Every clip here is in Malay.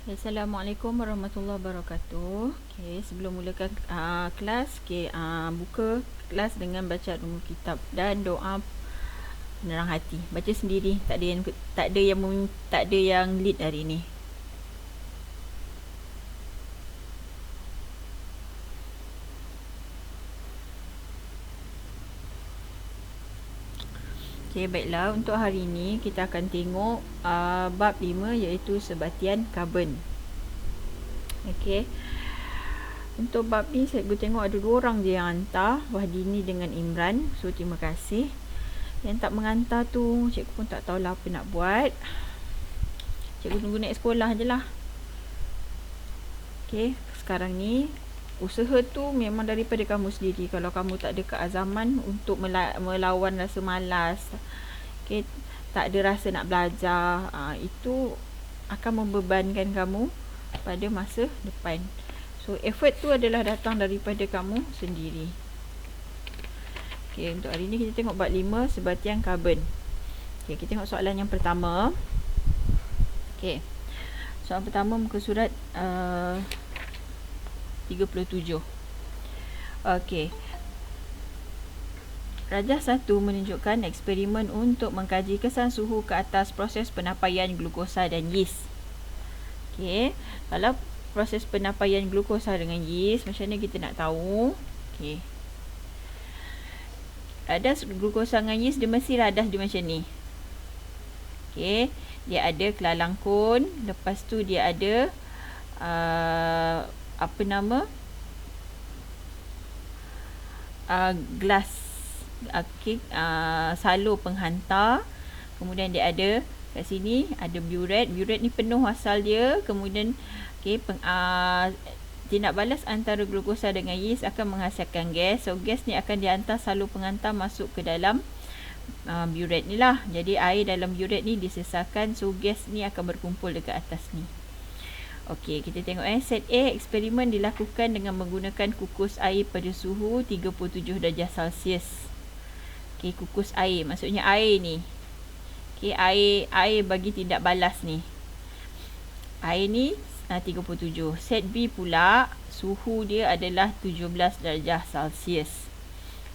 Assalamualaikum warahmatullahi wabarakatuh. Okey, sebelum mulakan kelas, buka kelas dengan baca umul kitab dan doa penerang hati. Baca sendiri, tak ada yang lead hari ni. Okey, baiklah, untuk hari ini kita akan tengok bab 5 iaitu sebatian karbon. Okey. Untuk bab ni saya tengok ada 2 orang je yang hantar, Wahdini dengan Imran. So terima kasih. Yang tak mengantar tu cikgu pun tak tahulah apa nak buat. Cikgu tunggu naik sekolah je lah. Okey, sekarang ni usaha tu memang daripada kamu sendiri. Kalau kamu tak ada keazaman untuk melawan rasa malas, okey, tak ada rasa nak belajar, itu akan membebankan kamu pada masa depan. So effort tu adalah datang daripada kamu sendiri. Okey, untuk hari ni kita tengok bab 5 sebatian karbon. Okey, kita tengok soalan yang pertama. Okey. Soalan pertama muka surat 37. Okey. Rajah 1 menunjukkan eksperimen untuk mengkaji kesan suhu ke atas proses penapaian glukosa dan yeast. Okey, kalau proses penapaian glukosa dengan yeast, macam mana kita nak tahu? Okey. Radas glukosa dengan yeast dia mesti radas dia macam ni. Okey, dia ada kelalang kon, lepas tu dia ada gelas, salur penghantar. Kemudian dia ada kat sini ada buret ni penuh asal dia. Kemudian dia nak balas antara glukosa dengan yeast akan menghasilkan gas. So gas ni akan dihantar salur penghantar masuk ke dalam buret ni lah. Jadi air dalam buret ni disesarkan, so gas ni akan berkumpul dekat atas ni. Okey, kita tengok set A, eksperimen dilakukan dengan menggunakan kukus air pada suhu 37 darjah Celsius. Okey, kukus air, maksudnya air ni. Okey, air bagi tindak balas ni. Air ni 37. Set B pula, suhu dia adalah 17 darjah Celsius.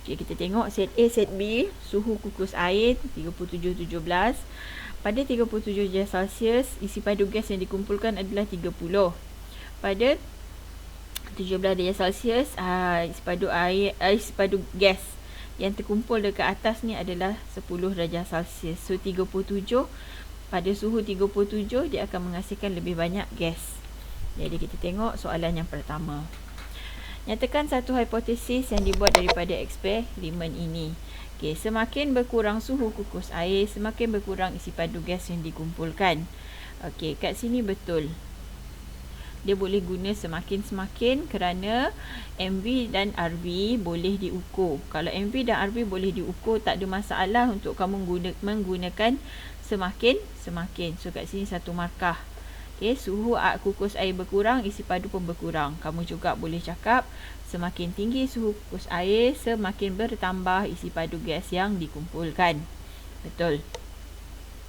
Okey, kita tengok set A, set B, suhu kukus air 37-17. Pada 37 darjah Celsius, isi padu gas yang dikumpulkan adalah 30. Pada 17 darjah Celsius, isi padu gas yang terkumpul dekat atas ni adalah 10 darjah Celsius. So 37 pada suhu 37 dia akan menghasilkan lebih banyak gas. Jadi kita tengok soalan yang pertama. Nyatakan satu hipotesis yang dibuat daripada eksperimen ini. Okey, semakin berkurang suhu kukus air, semakin berkurang isi padu gas yang dikumpulkan. Okey, kat sini betul. Dia boleh guna semakin-semakin kerana MV dan RV boleh diukur. Kalau MV dan RV boleh diukur, tak ada masalah untuk kamu menggunakan semakin-semakin. So kat sini satu markah. Okey, suhu kukus air berkurang, isi padu pun berkurang. Kamu juga boleh cakap semakin tinggi suhu kukus air, semakin bertambah isi padu gas yang dikumpulkan. Betul.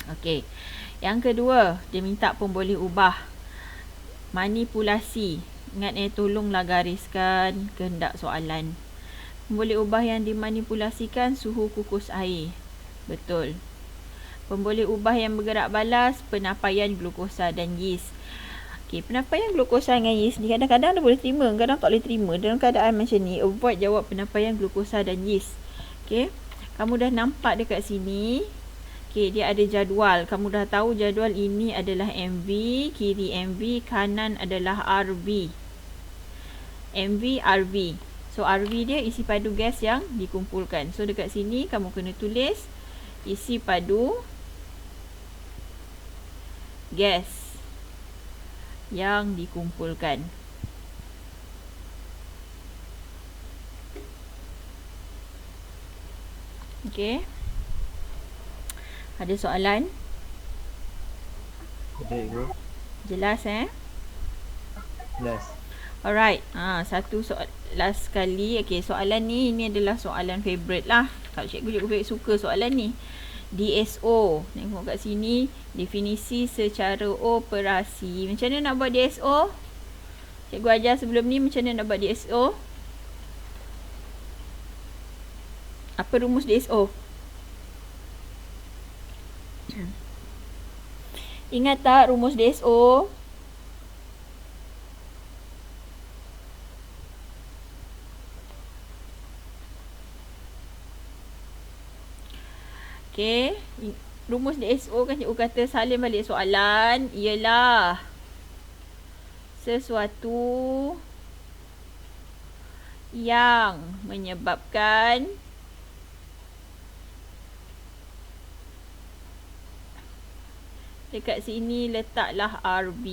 Okey. Yang kedua, dia minta pun boleh ubah. Manipulasi. Ingat tolonglah gariskan kehendak soalan. Boleh ubah yang dimanipulasikan suhu kukus air. Betul. Pemboleh ubah yang bergerak balas, penapaian glukosa dan yeast. Okey, penapaian glukosa dengan yeast ni kadang-kadang dia boleh terima, kadang tak boleh terima. Dalam keadaan macam ni, avoid jawab penapaian glukosa dan yeast. Okey, kamu dah nampak dekat sini. Okey, dia ada jadual. Kamu dah tahu jadual ini adalah MV, kiri MV, kanan adalah RV. MV, RV. So RV dia isi padu gas yang dikumpulkan. So dekat sini kamu kena tulis isi padu gas yang dikumpulkan. Okey. Ada soalan? Cikgu. Jelas Jelas. Alright. Satu soalan last sekali. Okey, soalan ni ini adalah soalan favorite lah. Kalau cikgu favorite suka soalan ni. DSO. Tengok kat sini, definisi secara operasi. Macam mana nak buat DSO? Cikgu ajar sebelum ni macam mana nak buat DSO. Apa rumus DSO? Ingat tak rumus DSO? Okey, rumus DSO kan cikgu kata salin balik soalan ialah sesuatu yang menyebabkan dekat sini letaklah RB.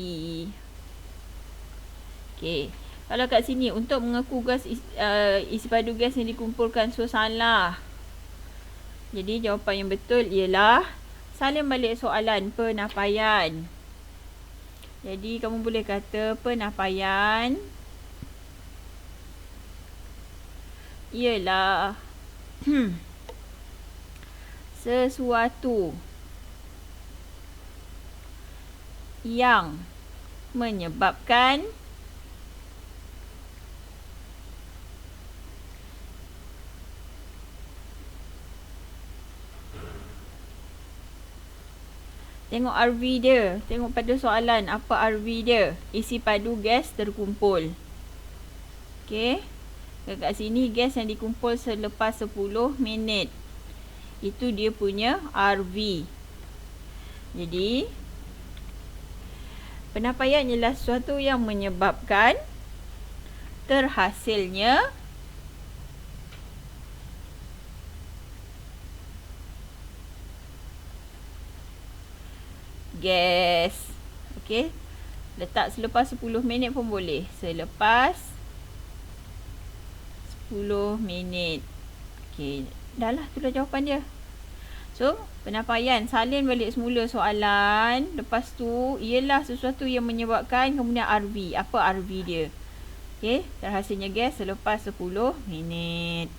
Okey, kalau kat sini untuk mengaku gas isi padu gas yang dikumpulkan, so salah. Jadi jawapan yang betul ialah salin balik soalan penapaian. Jadi kamu boleh kata penapaian ialah sesuatu yang menyebabkan tengok RV dia. Tengok pada soalan apa RV dia. Isi padu gas terkumpul. Okey. Dekat sini gas yang dikumpul selepas 10 minit. Itu dia punya RV. Jadi penapaian ialah sesuatu yang menyebabkan terhasilnya gas. Okey. Letak selepas 10 minit pun boleh. Selepas 10 minit. Okey. Dah lah, itulah jawapan dia. So, penapaian salin balik semula soalan. Lepas tu, ialah sesuatu yang menyebabkan kemudian RV. Apa RV dia? Okey. Terhasilnya gas selepas 10 minit.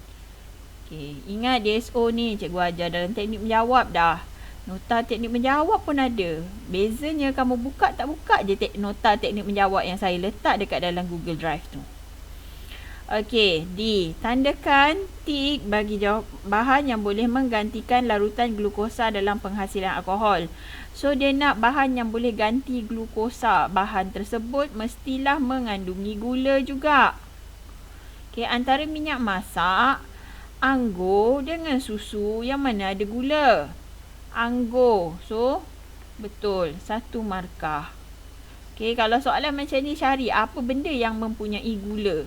Okey. Ingat DSO ni cikgu ajar dalam teknik menjawab dah. Nota teknik menjawab pun ada. Bezanya kamu buka tak buka je nota teknik menjawab yang saya letak dekat dalam Google Drive tu. Okey, D. Tandakan tik bagi jawab bahan yang boleh menggantikan larutan glukosa dalam penghasilan alkohol. So, dia nak bahan yang boleh ganti glukosa. Bahan tersebut mestilah mengandungi gula juga. Okey, antara minyak masak, anggur dengan susu, yang mana ada gula? Anggur. So, betul. 1 markah. Okey, kalau soalan macam ni cari apa benda yang mempunyai gula.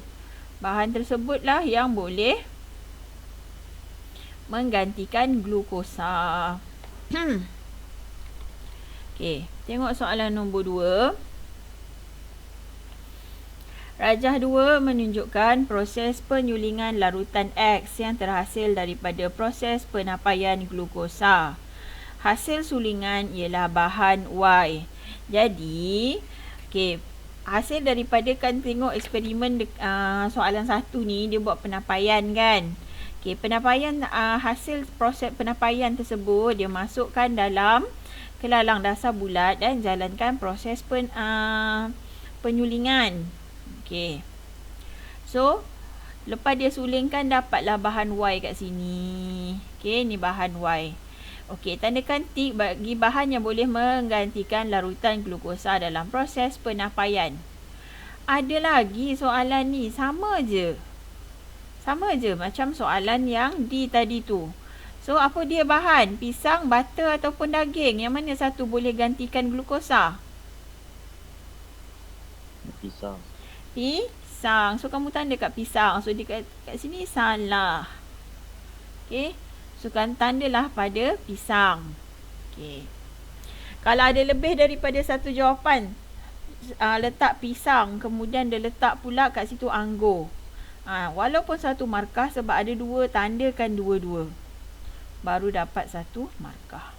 Bahan tersebutlah yang boleh menggantikan glukosa. Okey, tengok soalan nombor 2. Rajah 2 menunjukkan proses penyulingan larutan X yang terhasil daripada proses penapaian glukosa. Hasil sulingan ialah bahan Y. Jadi, okey, hasil daripada kan tengok eksperimen soalan 1 ni, dia buat penapaian kan. Okey, penapaian hasil proses penapaian tersebut dia masukkan dalam kelalang dasar bulat dan jalankan proses penyulingan. Okey. So, lepas dia sulingkan dapatlah bahan Y kat sini. Okey, ni bahan Y. Okey, tandakan tik bagi bahan yang boleh menggantikan larutan glukosa dalam proses penapaian. Ada lagi soalan ni, sama je. Sama je macam soalan yang D tadi tu. So, apa dia bahan? Pisang, butter ataupun daging? Yang mana satu boleh gantikan glukosa? Pisang. Pisang. So, kamu tanda kat pisang. So, kat sini salah. Okey. So, kan tandalah pada pisang. Okey. Kalau ada lebih daripada satu jawapan, letak pisang, kemudian dia letak pula kat situ anggur. Walaupun 1 markah, sebab ada 2, tandakan 2-2. Baru dapat 1 markah.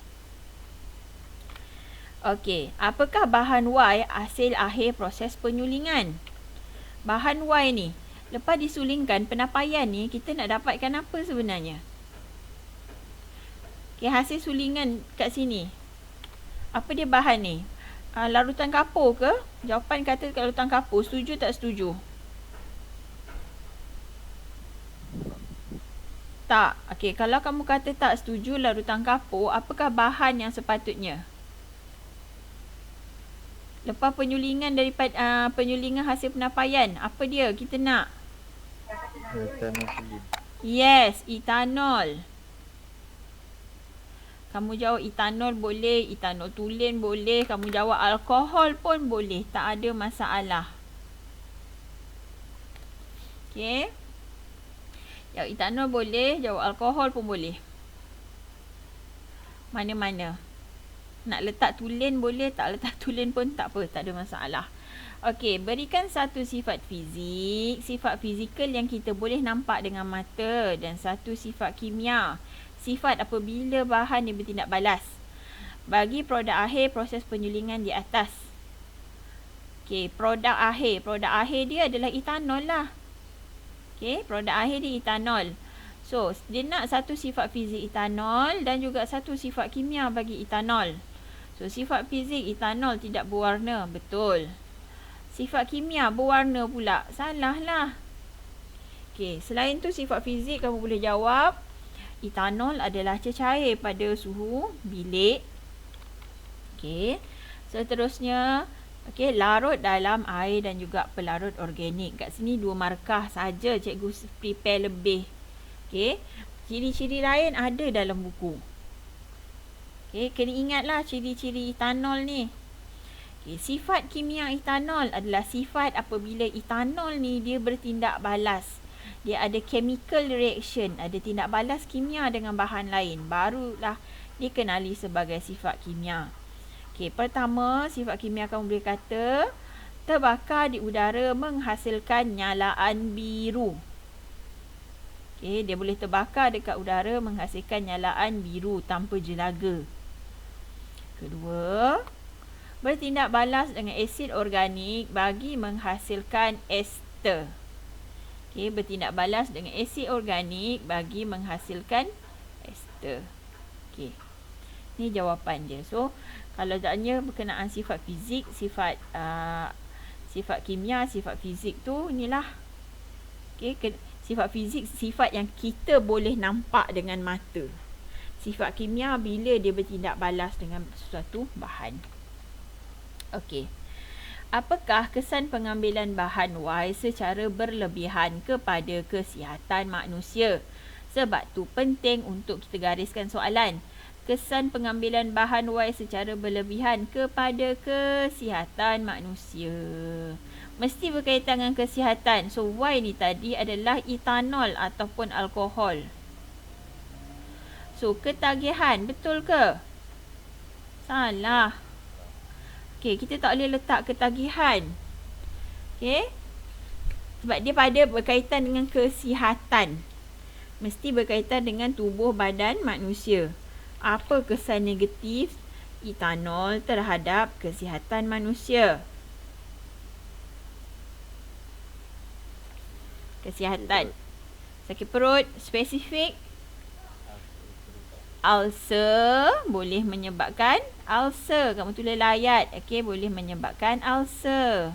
Okey, apakah bahan Y hasil akhir proses penyulingan? Bahan Y ni, lepas disulingkan penapaian ni, kita nak dapatkan apa sebenarnya? Okay, hasil sulingan kat sini. Apa dia bahan ni? Larutan kapur ke? Jawapan kata larutan kapur. Setuju tak setuju? Tak. Okey, kalau kamu kata tak setuju larutan kapur, apakah bahan yang sepatutnya? Lepas penyulingan daripada penyulingan hasil penapaian, apa dia kita nak? Etanol. Yes, etanol. Kamu jawab etanol boleh, etanol tulen boleh, kamu jawab alkohol pun boleh, tak ada masalah. Okey. Jawab etanol boleh, jawab alkohol pun boleh. Mana-mana. Nak letak tulen boleh, tak letak tulen pun tak apa, tak ada masalah. Okey, berikan satu sifat fizik, sifat fizikal yang kita boleh nampak dengan mata, dan satu sifat kimia, sifat apabila bahan dia bertindak balas. Bagi produk akhir proses penyulingan di atas. Okey, produk akhir dia adalah etanol lah. Okey, produk akhir dia etanol. So, dia nak satu sifat fizik etanol dan juga satu sifat kimia bagi etanol. So, sifat fizik etanol tidak berwarna, betul. Sifat kimia berwarna pula, salah lah. Okey, selain tu sifat fizik kamu boleh jawab etanol adalah cecair pada suhu bilik. Okey, seterusnya, okey, larut dalam air dan juga pelarut organik. Kat sini 2 markah saja cikgu prepare lebih. Okey, ciri-ciri lain ada dalam buku. Okey, kena ingatlah ciri-ciri etanol ni. Okey, sifat kimia etanol adalah sifat apabila etanol ni dia bertindak balas. Dia ada chemical reaction, ada tindak balas kimia dengan bahan lain, barulah dikenali sebagai sifat kimia. Okey, pertama sifat kimia kamu boleh kata terbakar di udara menghasilkan nyalaan biru. Okey, dia boleh terbakar dekat udara menghasilkan nyalaan biru tanpa jelaga. Kedua, bertindak balas dengan asid organik bagi menghasilkan ester. Okey, bertindak balas dengan asid organik bagi menghasilkan ester. Okey, ni jawapan dia. So, kalau tanya berkenaan sifat fizik, sifat kimia, sifat fizik tu inilah. Okey, sifat fizik sifat yang kita boleh nampak dengan mata. Sifat kimia bila dia bertindak balas dengan sesuatu bahan. Okey. Apakah kesan pengambilan bahan Y secara berlebihan kepada kesihatan manusia? Sebab tu penting untuk kita gariskan soalan. Kesan pengambilan bahan Y secara berlebihan kepada kesihatan manusia. Mesti berkaitan dengan kesihatan. So, Y ni tadi adalah etanol ataupun alkohol. So, ketagihan. Betul ke? Salah. Okey, kita tak boleh letak ketagihan. Okey? Sebab dia pada berkaitan dengan kesihatan. Mesti berkaitan dengan tubuh badan manusia. Apa kesan negatif etanol terhadap kesihatan manusia? Kesihatan. Sakit perut, spesifik. Ulcer boleh menyebabkan ulcer. Kamu tulis layat. Okey, boleh menyebabkan ulcer.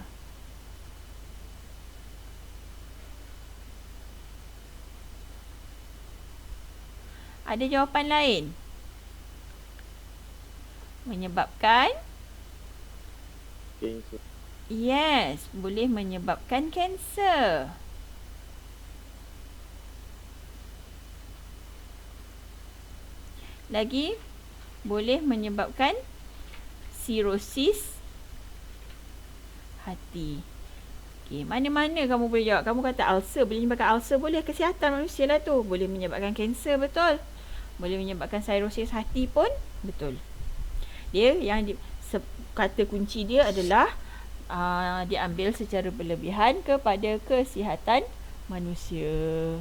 Ada jawapan lain? Menyebabkan? Kanser. Yes, boleh menyebabkan kanser. Lagi, boleh menyebabkan sirosis hati. Okey, mana-mana kamu boleh jawab. Kamu kata ulcer, boleh menyebabkan ulcer, boleh kesihatan manusia lah tu. Boleh menyebabkan kanser, betul. Boleh menyebabkan sirosis hati pun, betul. Dia yang kata kunci dia adalah diambil secara berlebihan kepada kesihatan manusia.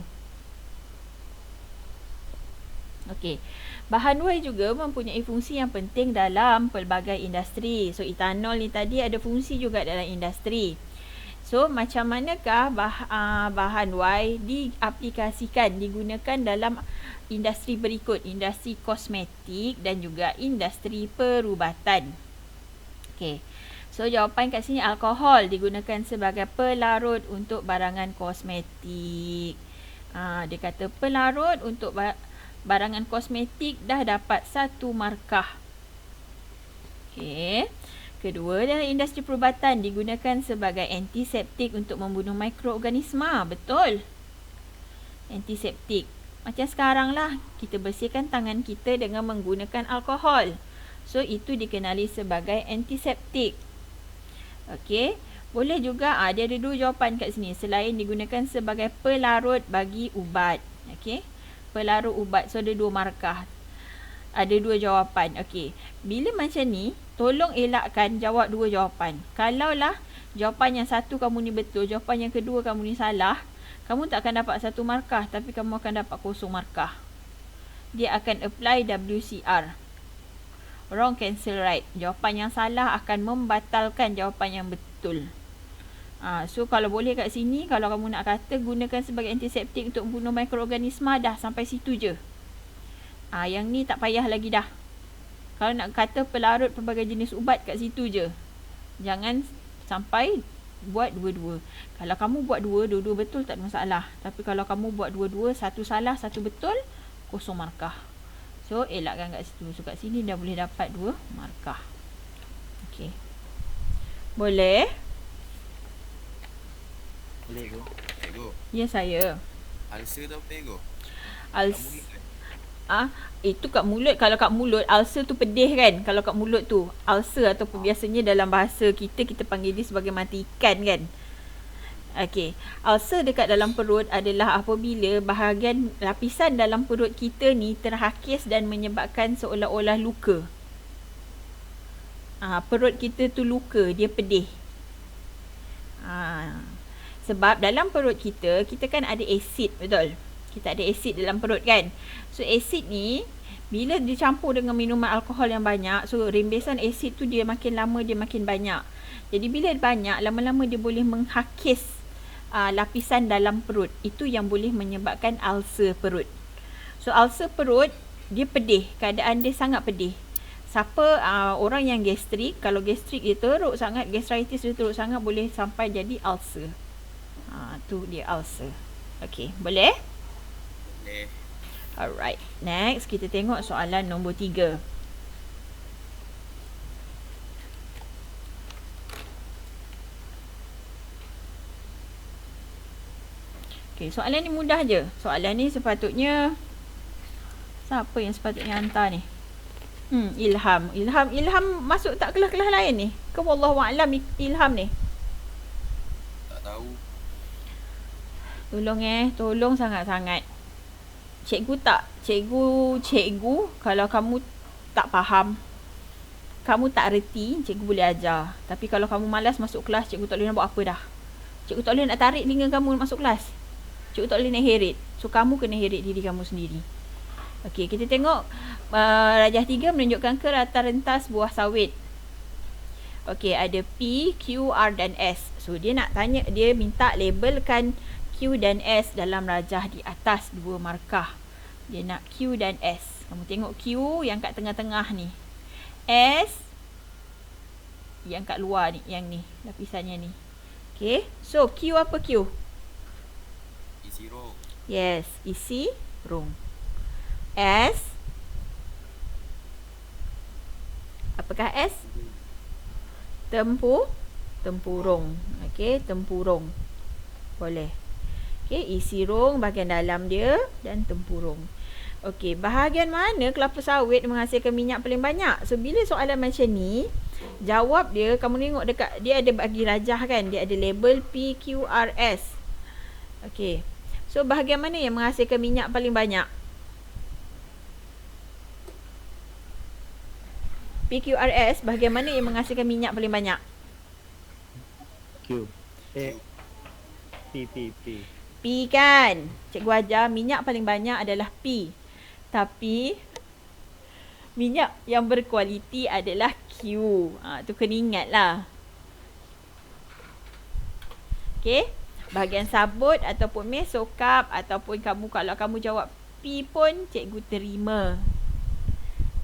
Okey. Bahan Y juga mempunyai fungsi yang penting dalam pelbagai industri. So, etanol ni tadi ada fungsi juga dalam industri. So macam manakah bahan Y diaplikasikan, digunakan dalam industri berikut, industri kosmetik dan juga industri perubatan. Okey. So jawapan kat sini, alkohol digunakan sebagai pelarut untuk barangan kosmetik. Dia kata pelarut untuk barangan kosmetik dah dapat 1 markah. Okey. Kedua, dalam industri perubatan digunakan sebagai antiseptik untuk membunuh mikroorganisma. Betul. Antiseptik. Macam sekarang lah, kita bersihkan tangan kita dengan menggunakan alkohol. So, itu dikenali sebagai antiseptik. Okey. Boleh juga, dia ada 2 jawapan kat sini. Selain digunakan sebagai pelarut bagi ubat. Okey. Pelarut ubat. So, ada 2 markah. Ada 2 jawapan. Okey. Bila macam ni, tolong elakkan jawab 2 jawapan. Kalaulah jawapan yang satu kamu ni betul, jawapan yang kedua kamu ni salah, kamu tak akan dapat 1 markah, tapi kamu akan dapat 0 markah. Dia akan apply WCR. Wrong cancel right. Jawapan yang salah akan membatalkan jawapan yang betul. So kalau boleh kat sini, kalau kamu nak kata gunakan sebagai antiseptik untuk membunuh mikroorganisma, dah sampai situ je. Yang ni tak payah lagi dah. Kalau nak kata pelarut pelbagai jenis ubat, kat situ je. Jangan sampai buat dua-dua. Kalau kamu buat dua-dua betul, tak ada masalah. Tapi kalau kamu buat dua-dua, satu salah, satu betul, 0 markah. So elakkan kat situ. So kat sini dah boleh dapat 2 markah. Okey. Boleh? Boleh go. Ego. Ya, saya. Ulcer tu apa ego? Itu kat mulut. Kalau kat mulut, ulcer tu pedih kan. Kalau kat mulut tu, ulcer ataupun biasanya dalam bahasa kita panggil dia sebagai mati ikan kan. Okey, ulcer dekat dalam perut adalah apabila bahagian lapisan dalam perut kita ni terhakis dan menyebabkan seolah-olah luka. Perut kita tu luka, dia pedih. Sebab dalam perut kita kan ada asid, betul? Kita ada asid dalam perut kan. So asid ni bila dicampur dengan minuman alkohol yang banyak, so rembesan asid tu dia makin lama dia makin banyak. Jadi bila banyak, lama-lama dia boleh menghakis lapisan dalam perut. Itu yang boleh menyebabkan ulcer perut. So ulcer perut dia pedih, keadaan dia sangat pedih. Siapa orang yang gastrik, kalau gastrik dia teruk sangat, gastritis dia teruk sangat, boleh sampai jadi ulcer. Tu dia ulcer. Okey, boleh? Boleh. Alright, next kita tengok soalan nombor 3. Okay, soalan ni mudah je. Soalan ni sepatutnya, siapa yang sepatutnya hantar ni? Ilham. Ilham masuk tak kelas-kelas lain ni? Ke wallahualam Ilham ni? Tak tahu. Tolong sangat-sangat. Cikgu, kalau kamu tak faham, kamu tak reti, cikgu boleh ajar. Tapi kalau kamu malas masuk kelas, cikgu tak boleh nak buat apa dah. Cikgu tak boleh nak tarik telinga kamu masuk kelas. Cikgu tak boleh nak heret. So kamu kena heret diri kamu sendiri. Okey, kita tengok rajah 3 menunjukkan kerata rentas buah sawit. Okey, ada P, Q, R dan S. So dia nak tanya, dia minta labelkan Q dan S dalam rajah di atas 2 markah. Dia nak Q dan S. Kamu tengok Q yang kat tengah-tengah ni. S yang kat luar ni, yang ni, lapisannya ni. Okay, so Q apa Q? Isi rong. Yes, isi rong. S, apakah S? Tempurung. Okay, tempurung. Boleh. Okay, isi rong bahagian dalam dia dan tempurung. Okey, bahagian mana kelapa sawit menghasilkan minyak paling banyak? So bila soalan macam ni, jawab dia, kamu tengok dekat dia ada bagi rajah kan, dia ada label P, Q, R, S. Okey. So bahagian mana yang menghasilkan minyak paling banyak? P, Q, R, S, bahagian mana yang menghasilkan minyak paling banyak? Q. P. P kan? Cikgu ajar minyak paling banyak adalah P. Tapi minyak yang berkualiti adalah Q. Tu kena ingat lah. Okey. Bahagian sabut ataupun mesokap ataupun kalau kamu jawab P pun cikgu terima.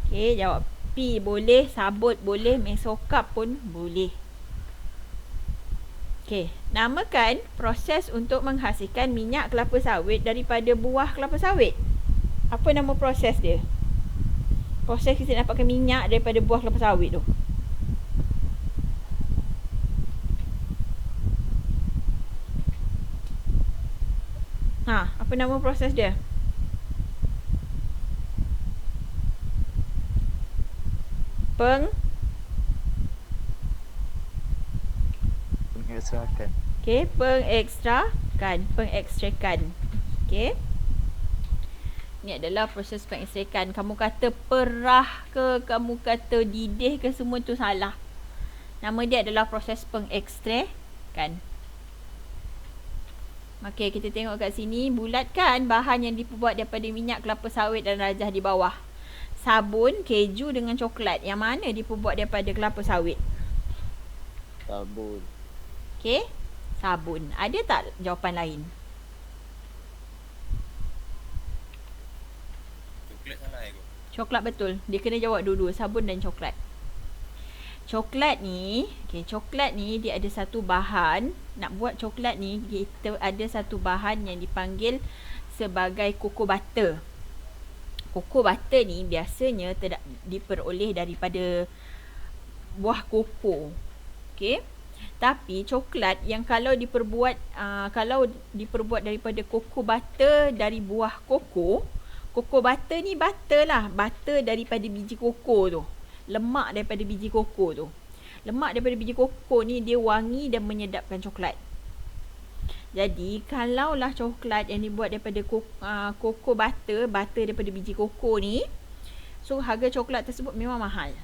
Okey, jawab P boleh, sabut boleh, mesokap pun boleh. Okey, namakan proses untuk menghasilkan minyak kelapa sawit daripada buah kelapa sawit. Apa nama proses dia? Proses kita dapatkan minyak daripada buah kelapa sawit tu. Apa nama proses dia? Pengekstrakan. Okey, pengekstrakan. Okey. Ini adalah proses pengekstrakan. Kamu kata perah ke, kamu kata didih ke, semua tu salah. Nama dia adalah proses pengekstrakan. Okey, kita tengok kat sini. Bulatkan bahan yang diperbuat daripada minyak kelapa sawit dan rajah di bawah. Sabun, keju dengan coklat. Yang mana diperbuat daripada kelapa sawit? Sabun. Okey, sabun. Ada tak jawapan lain? Coklat salah ya, Coklat betul. Dia kena jawab dua-dua, sabun dan coklat. Coklat ni, dia ada satu bahan. Nak buat coklat ni, kita ada satu bahan yang dipanggil sebagai cocoa butter. Cocoa butter ni biasanya diperoleh daripada buah koko. Okey. Tapi coklat yang kalau diperbuat daripada cocoa butter dari buah koko, cocoa butter ni butter daripada biji koko tu. Lemak daripada biji koko tu. Lemak daripada biji koko ni dia wangi dan menyedapkan coklat. Jadi, kalaulah coklat yang dibuat daripada cocoa butter daripada biji koko ni, so harga coklat tersebut memang mahal.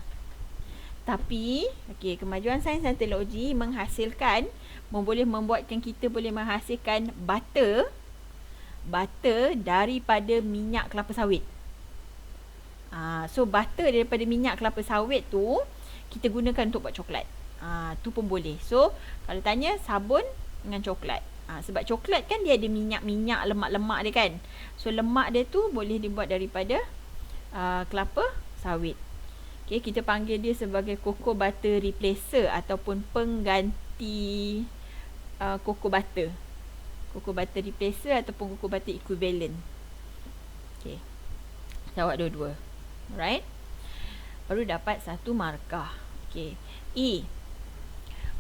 Tapi, kemajuan sains dan teknologi boleh membuatkan kita boleh menghasilkan butter daripada minyak kelapa sawit. So, butter daripada minyak kelapa sawit tu kita gunakan untuk buat coklat. Tu pun boleh. So, kalau tanya sabun dengan coklat. Sebab coklat kan dia ada minyak-minyak, lemak-lemak dia kan. So lemak dia tu boleh dibuat daripada kelapa sawit. Okay, kita panggil dia sebagai cocoa butter replacer ataupun pengganti cocoa butter. Cocoa butter replacer ataupun cocoa butter equivalent. Okay, jawab dua-dua. Alright. Baru dapat satu markah. Okay. E.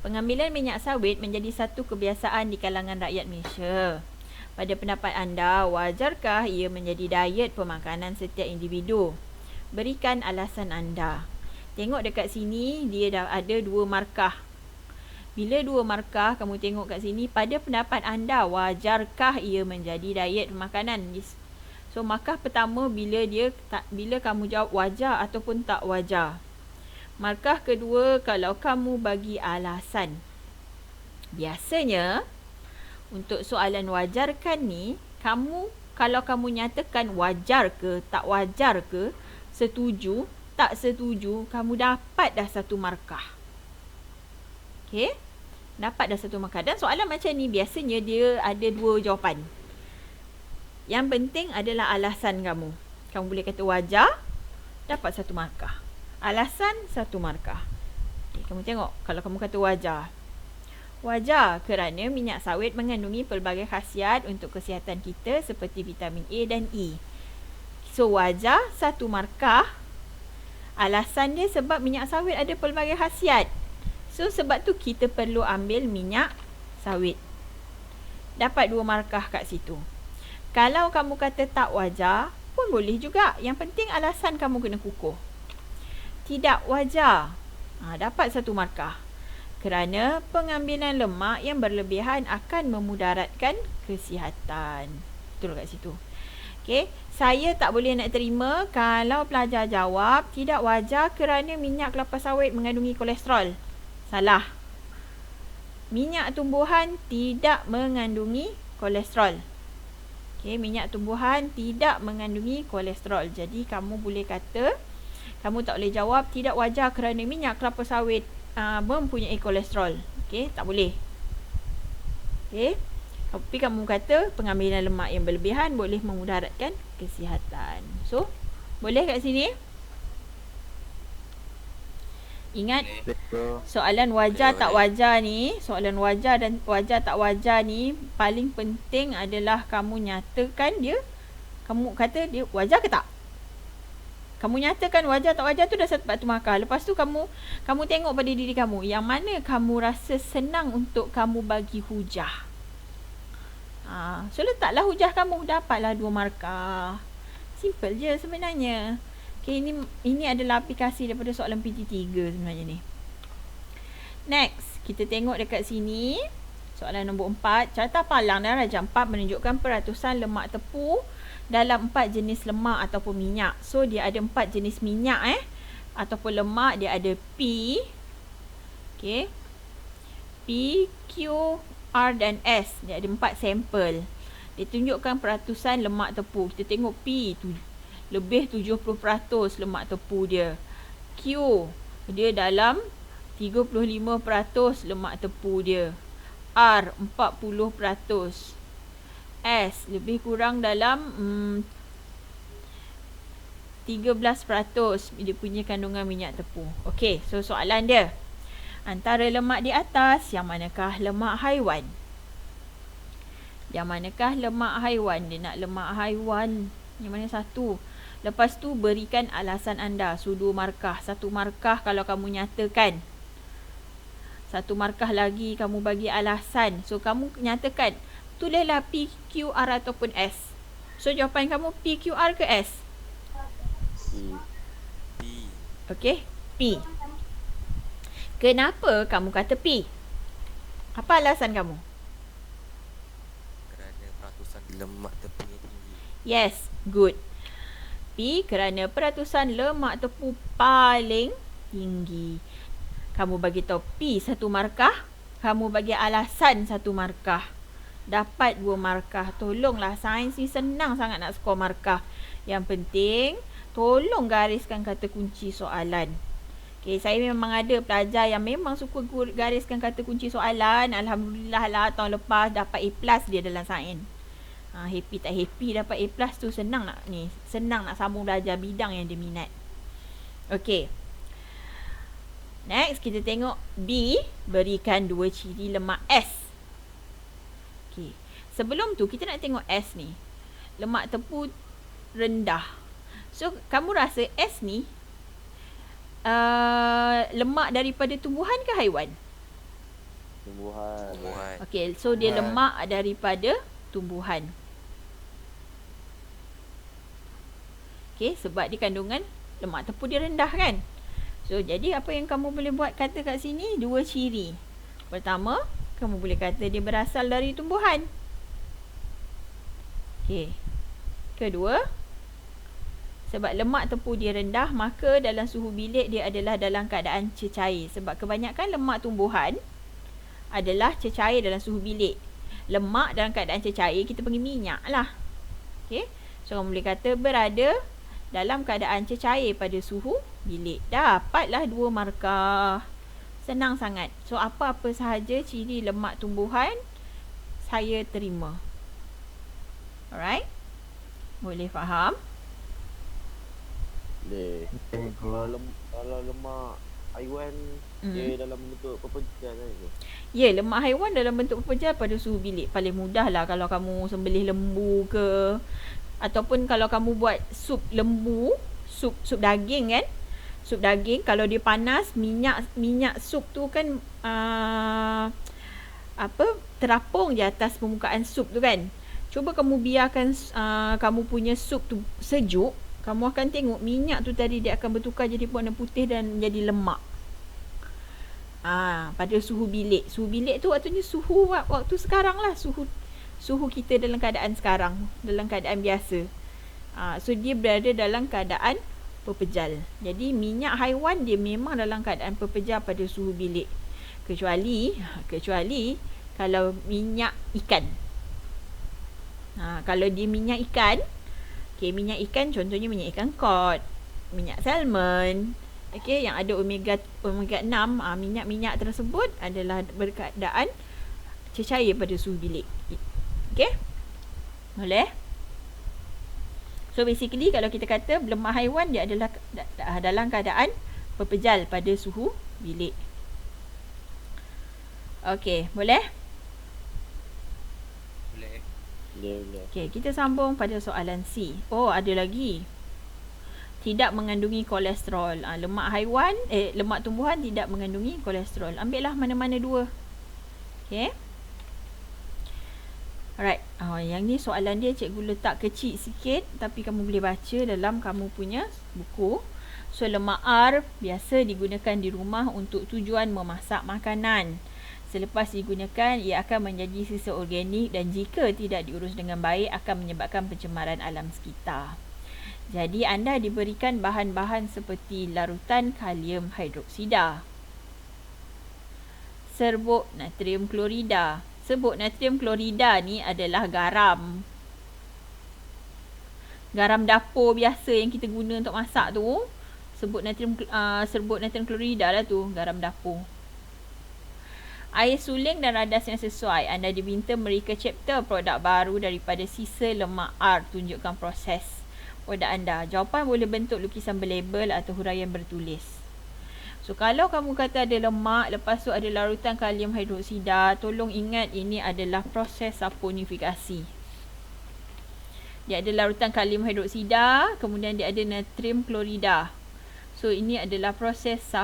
Pengambilan minyak sawit menjadi satu kebiasaan di kalangan rakyat Malaysia. Pada pendapat anda, wajarkah ia menjadi diet pemakanan setiap individu? Berikan alasan anda. Tengok dekat sini, dia dah ada dua markah. Bila dua markah, kamu tengok kat sini, pada pendapat anda, wajarkah ia menjadi diet pemakanan? So, markah pertama bila kamu jawab wajar ataupun tak wajar. Markah kedua, kalau kamu bagi alasan. Biasanya, untuk soalan wajarkan ni, kalau kamu nyatakan wajar ke, tak wajar ke, setuju, tak setuju, kamu dapat dah satu markah. Okay? Dapat dah satu markah. Dan soalan macam ni, biasanya dia ada dua jawapan. Yang penting adalah alasan kamu. Kamu boleh kata wajar, dapat satu markah. Alasan, satu markah. Okay, kamu tengok, kalau kamu kata wajar. Wajar kerana minyak sawit mengandungi pelbagai khasiat untuk kesihatan kita seperti vitamin A dan E. So, wajar, satu markah. Alasan dia sebab minyak sawit ada pelbagai khasiat. So, sebab tu kita perlu ambil minyak sawit. Dapat dua markah kat situ. Kalau kamu kata tak wajar, pun boleh juga. Yang penting alasan kamu kena kukuh. Tidak wajar. Dapat satu markah. Kerana pengambilan lemak yang berlebihan akan memudaratkan kesihatan. Betul kat situ. Okay. Saya tak boleh nak terima kalau pelajar jawab tidak wajar kerana minyak kelapa sawit mengandungi kolesterol. Salah. Minyak tumbuhan tidak mengandungi kolesterol. Okay, minyak tumbuhan tidak mengandungi kolesterol. Jadi kamu boleh kata, kamu tak boleh jawab tidak wajar kerana minyak kelapa sawit mempunyai kolesterol. Okay, tak boleh. Okey. Tapi kamu kata pengambilan lemak yang berlebihan boleh memudaratkan kesihatan. So, boleh kat sini? Ingat Boleh. Betul. soalan wajar Boleh, tak boleh. wajar ni, soalan wajar dan wajar tak wajar ni paling penting adalah kamu nyatakan dia. Kamu kata dia wajar ke tak? Kamu nyatakan wajar tak wajar tu dah satu batu markah. Lepas tu kamu tengok pada diri kamu yang mana kamu rasa senang untuk kamu bagi hujah. So letaklah hujah kamu, dapatlah 2 markah. Simple je sebenarnya. Okay, ini adalah aplikasi daripada soalan PT3 sebenarnya ni. Next, kita tengok dekat sini. Soalan nombor 4. Carta palang dan rajah 4 menunjukkan peratusan lemak tepu dalam 4 jenis lemak ataupun minyak. So, dia ada 4 jenis minyak ataupun lemak. Dia ada P. Okay. P, Q, R dan S. Dia ada 4 sampel. Dia tunjukkan peratusan lemak tepu. Kita tengok P tu lebih 70% lemak tepu dia. Q dia dalam 35% lemak tepu dia. R 40%. S lebih kurang dalam 13% dia punya kandungan minyak tepu. Okey, so soalan dia. Antara lemak di atas, yang manakah lemak haiwan? Yang manakah lemak haiwan? Dia nak lemak haiwan. Yang mana satu? Lepas tu berikan alasan anda. So 2 markah. 1 markah kalau kamu nyatakan. 1 markah lagi kamu bagi alasan. So kamu nyatakan. Tulislah P, Q, R ataupun S. So jawapan kamu P, Q, R ke S? P. Okey, P. Kenapa kamu kata P? Apa alasan kamu? Kerana peratusan lemak tepunya tinggi. Yes, good. P kerana peratusan lemak tepu paling tinggi. Kamu bagi tahu P 1 markah, kamu bagi alasan 1 markah. Dapat 2 markah. Tolonglah, sains ni senang sangat nak skor markah. Yang penting, tolong gariskan kata kunci soalan. Okay, saya memang ada pelajar yang memang suka gariskan kata kunci soalan. Alhamdulillah lah, tahun lepas dapat A+ dia dalam sains. Happy tak happy dapat A+ tu senang nak sambung belajar bidang yang dia minat. Okey. Next, kita tengok B berikan 2 ciri lemak S. Okey. Sebelum tu kita nak tengok S ni. Lemak tepu rendah. So, kamu rasa S ni lemak daripada tumbuhan ke haiwan? Tumbuhan. Okey, so dia lemak daripada tumbuhan. Okey, sebab dia kandungan lemak tepu dia rendah kan? So, jadi apa yang kamu boleh buat kata kat sini? 2 ciri. Pertama, kamu boleh kata dia berasal dari tumbuhan. Okey. Kedua, sebab lemak tepu dia rendah, maka dalam suhu bilik dia adalah dalam keadaan cecair. Sebab kebanyakan lemak tumbuhan adalah cecair dalam suhu bilik. Lemak dalam keadaan cecair, kita panggil minyak lah. Okay. So, kamu boleh kata berada dalam keadaan cecair pada suhu bilik. Dapatlah 2 markah. Senang sangat. So, apa-apa sahaja ciri lemak tumbuhan, saya terima. Alright? Boleh faham? Boleh. Kalau lemak haiwan dia dalam bentuk pepejal kan tu. Ya, lemak haiwan dalam bentuk pepejal pada suhu bilik. Paling mudah lah kalau kamu sembelih lembu ke, ataupun kalau kamu buat sup lembu, sup daging kan. Sup daging kalau dia panas, minyak sup tu kan terapung di atas permukaan sup tu kan. Cuba kamu biarkan kamu punya sup tu sejuk, kamu akan tengok minyak tu tadi dia akan bertukar jadi warna putih dan jadi lemak. Pada suhu bilik. Suhu bilik tu waktunya suhu waktu sekarang lah. Suhu kita dalam keadaan sekarang. Dalam keadaan biasa. So dia berada dalam keadaan pepejal. Jadi minyak haiwan dia memang dalam keadaan pepejal pada suhu bilik. Kecuali kalau minyak ikan. Kalau dia minyak ikan, minyak ikan contohnya minyak ikan cod, minyak salmon, yang ada omega 6, minyak-minyak tersebut adalah berkeadaan cecair pada suhu bilik. Okay? Boleh? So basically kalau kita kata lemak haiwan, dia adalah dalam keadaan berpejal pada suhu bilik. Okay, boleh? Boleh. Boleh. Okay, kita sambung pada soalan C. Oh, ada lagi. Tidak mengandungi kolesterol. Lemak haiwan, lemak tumbuhan tidak mengandungi kolesterol. Ambillah mana-mana dua. Okay. Alright. Yang ni soalan dia cikgu letak kecil sikit, tapi kamu boleh baca dalam kamu punya buku. So, lemak R biasa digunakan di rumah untuk tujuan memasak makanan. Selepas digunakan, ia akan menjadi sisa organik dan jika tidak diurus dengan baik akan menyebabkan pencemaran alam sekitar. Jadi, anda diberikan bahan-bahan seperti larutan kalium hidroksida, serbuk natrium klorida. Serbuk natrium klorida ni adalah garam. Garam dapur biasa yang kita guna untuk masak tu. Serbuk natrium klorida lah tu, garam dapur. Air suling dan radas yang sesuai. Anda diminta mereka chapter produk baru daripada sisa lemak R. Tunjukkan proses produk anda. Jawapan boleh bentuk lukisan berlabel atau huraian bertulis. So, kalau kamu kata ada lemak, lepas tu ada larutan kalium hidroksida, tolong ingat ini adalah proses saponifikasi. Dia ada larutan kalium hidroksida, kemudian dia ada natrium klorida. So, ini adalah proses saponifikasi.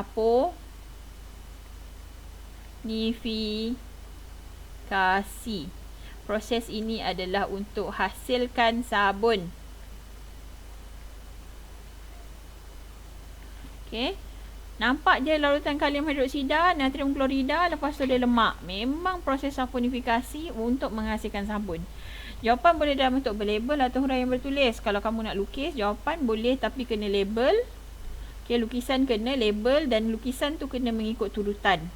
Proses ini adalah untuk hasilkan sabun. Okay. Nampak je larutan kalium hidroksida, natrium klorida, lepas tu ada lemak. Memang proses saponifikasi untuk menghasilkan sabun. Jawapan boleh dalam bentuk berlabel atau huraian bertulis. Kalau kamu nak lukis, jawapan boleh tapi kena label. Okay, lukisan kena label dan lukisan tu kena mengikut turutan.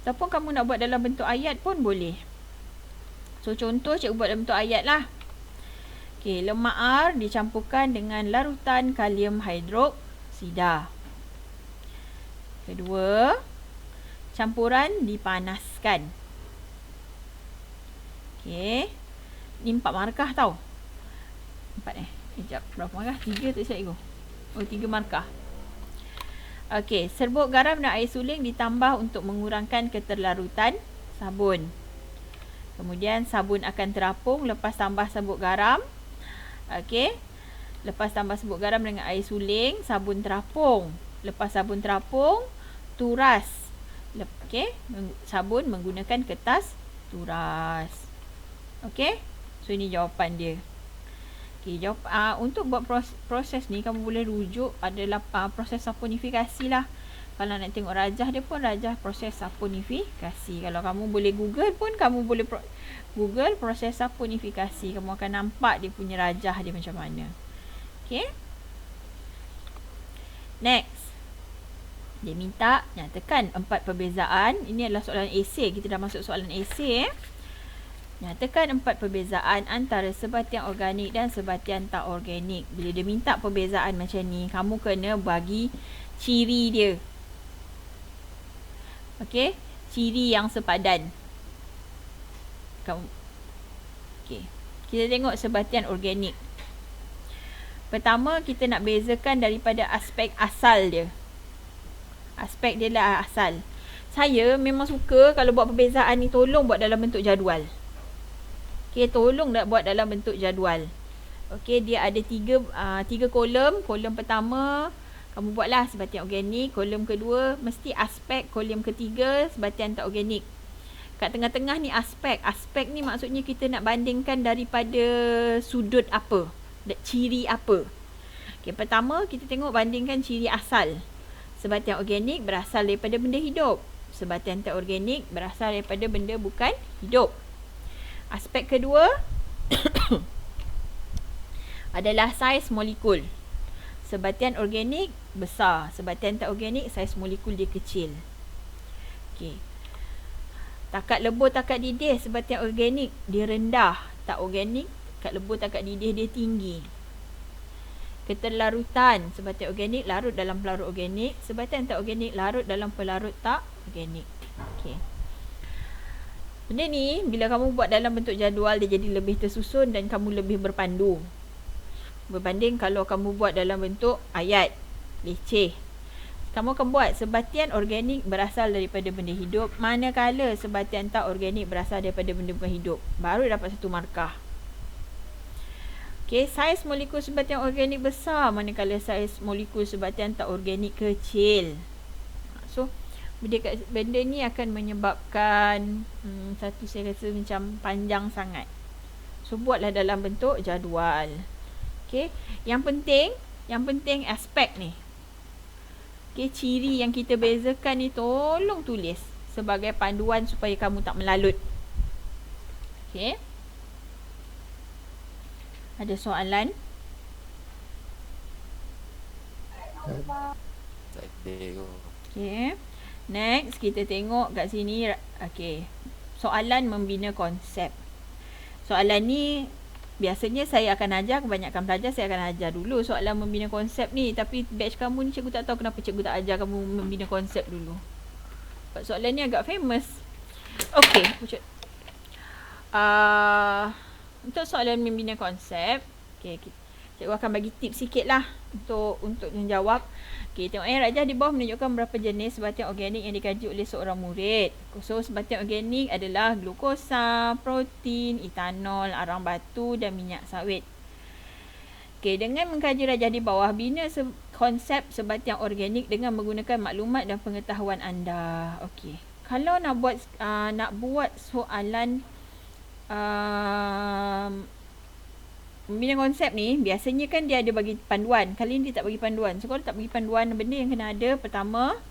Ataupun kamu nak buat dalam bentuk ayat pun boleh. So, contoh cikgu buat dalam bentuk ayat lah. Okay, lemak R dicampurkan dengan larutan kalium hidroksida. Kedua, campuran dipanaskan. Okey. Ni 4 markah tau. 4 Sekejap, berapa markah? 3 tak silap aku. Oh, 3 markah. Okey, serbuk garam dan air suling ditambah untuk mengurangkan keterlarutan sabun. Kemudian sabun akan terapung lepas tambah serbuk garam. Okey. Lepas tambah serbuk garam dengan air suling, sabun terapung. Lepas sabun terapung, turas. Okey, sabun menggunakan kertas turas. Okey, so ini jawapan dia. Okey, untuk buat proses ni kamu boleh rujuk adalah proses saponifikasi lah. Kalau nak tengok rajah dia pun rajah proses saponifikasi. Kalau kamu boleh Google pun kamu boleh Google proses saponifikasi. Kamu akan nampak dia punya rajah dia macam mana. Okey. Next. Dia minta nyatakan 4 perbezaan. Ini adalah soalan esei. Kita dah masuk soalan esei. Nyatakan 4 perbezaan antara sebatian organik dan sebatian tak organik. Bila dia minta perbezaan macam ni, kamu kena bagi ciri dia. Okey, ciri yang sepadan. Okey. Kita tengok sebatian organik. Pertama, kita nak bezakan daripada aspek asal dia. Aspek dia lah asal. Saya memang suka kalau buat perbezaan ni, tolong buat dalam bentuk jadual. Okay, tolong buat dalam bentuk jadual. Okay, dia ada 3 kolom. Kolom pertama, kamu buatlah sebatian organik. Kolom kedua, mesti aspek. Kolom ketiga, sebatian tak organik. Kat tengah-tengah ni aspek. Aspek ni maksudnya kita nak bandingkan daripada sudut apa, ciri apa. Okay, pertama kita tengok bandingkan ciri asal. Sebatian organik berasal daripada benda hidup. Sebatian tak organik berasal daripada benda bukan hidup. Aspek kedua adalah saiz molekul. Sebatian organik besar, sebatian tak organik saiz molekul dia kecil. Okey. Takat lebur, takat didih sebatian organik dia rendah, tak organik takat lebur, takat didih dia tinggi. Keterlarutan, sebatian organik larut dalam pelarut organik, sebatian tak organik larut dalam pelarut tak organik. Okey. Benda ni bila kamu buat dalam bentuk jadual, dia jadi lebih tersusun dan kamu lebih berpandu. Berbanding kalau kamu buat dalam bentuk ayat, leceh. Kamu akan buat sebatian organik berasal daripada benda hidup, manakala sebatian tak organik berasal daripada benda bukan hidup. Baru dapat satu markah. Okey, saiz molekul sebatian organik besar, manakala saiz molekul sebatian tak organik kecil. So, benda ni akan menyebabkan satu saya rasa macam panjang sangat. So, buatlah dalam bentuk jadual. Okey, yang penting aspek ni. Okey, ciri yang kita bezakan ni tolong tulis sebagai panduan supaya kamu tak melalut. Okey. Ada soalan? Tak ada. Okey. Next, kita tengok kat sini. Okey. Soalan membina konsep. Soalan ni biasanya saya akan ajar, kebanyakan pelajar saya akan ajar dulu soalan membina konsep ni. Tapi batch kamu ni cikgu tak tahu kenapa cikgu tak ajar kamu membina konsep dulu. Sebab soalan ni agak famous. Okey. Untuk soalan membina konsep, okey, cikgu akan bagi tips sikit lah untuk menjawab. Okey, tengok Rajah di bawah menunjukkan berapa jenis sebatian organik yang dikaji oleh seorang murid. So, sebatian organik adalah glukosa, protein, etanol, arang batu dan minyak sawit. Okey, dengan mengkaji Rajah di bawah, bina konsep sebatian organik dengan menggunakan maklumat dan pengetahuan anda. Okey, kalau nak buat soalan membina konsep ni, biasanya kan dia ada bagi panduan. Kali ni dia tak bagi panduan. So, kalau tak bagi panduan, benda yang kena ada, pertama,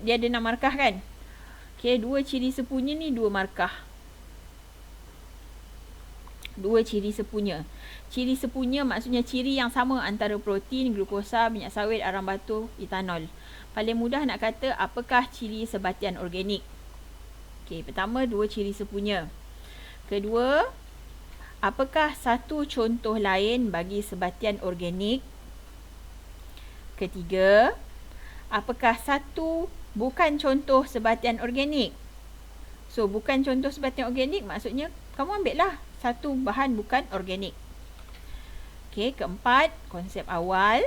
dia ada 6 markah kan? Okay, 2 ciri sepunya ni 2 markah. 2 ciri sepunya. Ciri sepunya maksudnya ciri yang sama antara protein, glukosa, minyak sawit, arang batu, etanol. Paling mudah nak kata, apakah ciri sebatian organik? Okay, pertama, 2 ciri sepunya. Kedua, apakah satu contoh lain bagi sebatian organik? Ketiga, apakah satu bukan contoh sebatian organik? So, bukan contoh sebatian organik maksudnya kamu ambil lah satu bahan bukan organik. Okey, keempat, konsep awal.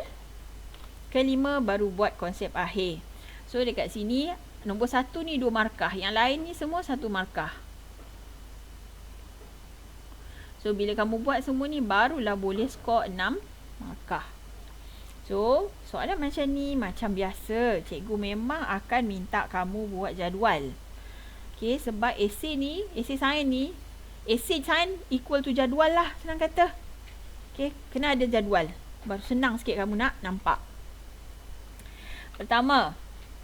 Kelima, baru buat konsep akhir. So, dekat sini, nombor 1 ni 2 markah. Yang lain ni semua 1 markah. So, bila kamu buat semua ni, barulah boleh skor 6 markah. So, soalan macam ni, macam biasa. Cikgu memang akan minta kamu buat jadual. Okay, sebab esei sains ni, esei sains equal to jadual lah, senang kata. Okay, kena ada jadual. Baru senang sikit kamu nak nampak. Pertama,